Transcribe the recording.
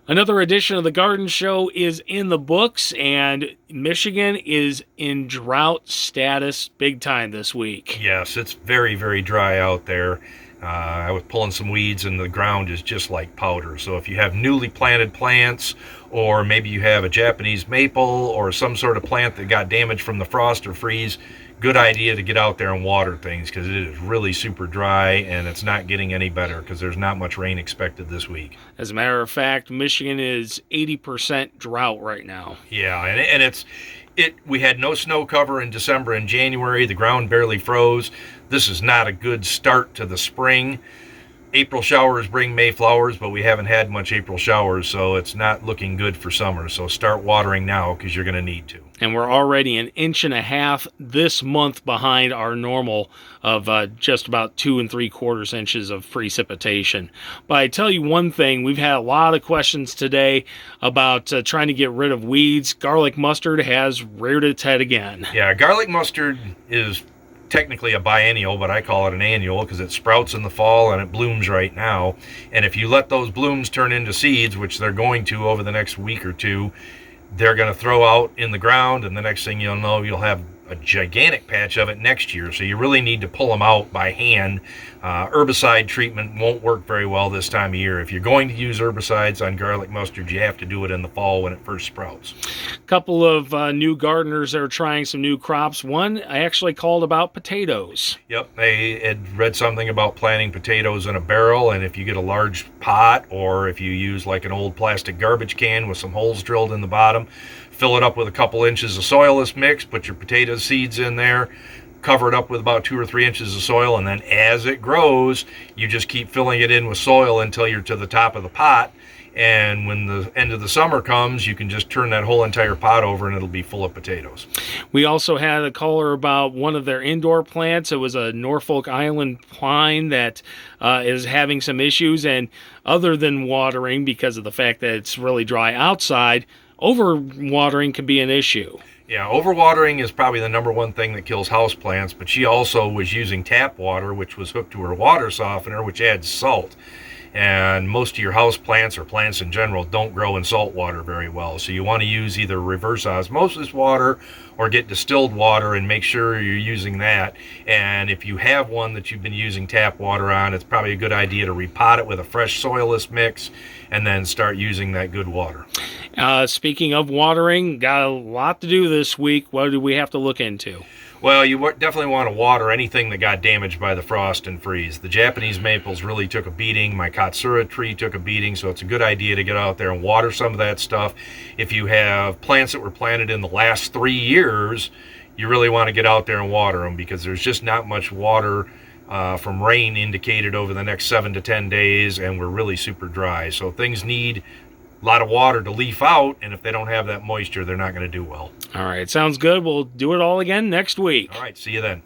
Another edition of the Garden Show is in the books, and Michigan is in drought status big time this week. Yes, it's very, very dry out there. I was pulling some weeds and the ground is just like powder. So if you have newly planted plants, or maybe you have a Japanese maple or some sort of plant that got damaged from the frost or freeze, good idea to get out there and water things, because it is really super dry and it's not getting any better because there's not much rain expected this week. As a matter of fact, Michigan is 80% drought right now. Yeah, and we had no snow cover in December and January. The ground barely froze. This is not a good start to the spring. April showers bring May flowers, but we haven't had much April showers, so it's not looking good for summer. So start watering now because you're going to need to. And we're already 1.5 inches this month behind our normal of just about 2 3/4 inches of precipitation. But I tell you one thing, we've had a lot of questions today about trying to get rid of weeds. Garlic mustard has reared its head again. Yeah, garlic mustard is technically a biennial, but I call it an annual because it sprouts in the fall and it blooms right now. And if you let those blooms turn into seeds, which they're going to over the next week or two, they're going to throw out in the ground, and the next thing you'll know, you'll have a gigantic patch of it next year. So you really need to pull them out by hand. Herbicide treatment won't work very well this time of year. If you're going to use herbicides on garlic mustard, you have to do it in the fall when it first sprouts. A couple of new gardeners that are trying some new crops. One I actually called about potatoes. Yep, I had read something about planting potatoes in a barrel, and if you get a large pot, or if you use like an old plastic garbage can with some holes drilled in the bottom, fill it up with a couple inches of soilless mix, put your potato seeds in there, cover it up with about 2 or 3 inches of soil, and then as it grows, you just keep filling it in with soil until you're to the top of the pot. And when the end of the summer comes, you can just turn that whole entire pot over and it'll be full of potatoes. We also had a caller about one of their indoor plants. It was a Norfolk Island pine that is having some issues, and other than watering, because of the fact that it's really dry outside, overwatering can be an issue. Yeah, overwatering is probably the number one thing that kills houseplants, but she also was using tap water, which was hooked to her water softener, which adds salt. And most of your house plants, or plants in general, don't grow in salt water very well. So you want to use either reverse osmosis water or get distilled water, and make sure you're using that. And if you have one that you've been using tap water on, it's probably a good idea to repot it with a fresh soilless mix and then start using that good water. Speaking of watering, got a lot to do this week. What do we have to look into? Well, you definitely want to water anything that got damaged by the frost and freeze. The Japanese maples really took a beating. My Katsura tree took a beating, so it's a good idea to get out there and water some of that stuff. If you have plants that were planted in the last 3 years, you really want to get out there and water them, because there's just not much water from rain indicated over the next 7 to 10 days, and we're really super dry. So things need a lot of water to leaf out, and if they don't have that moisture, they're not going to do well. All right, sounds good. We'll do it all again next week. All right, see you then.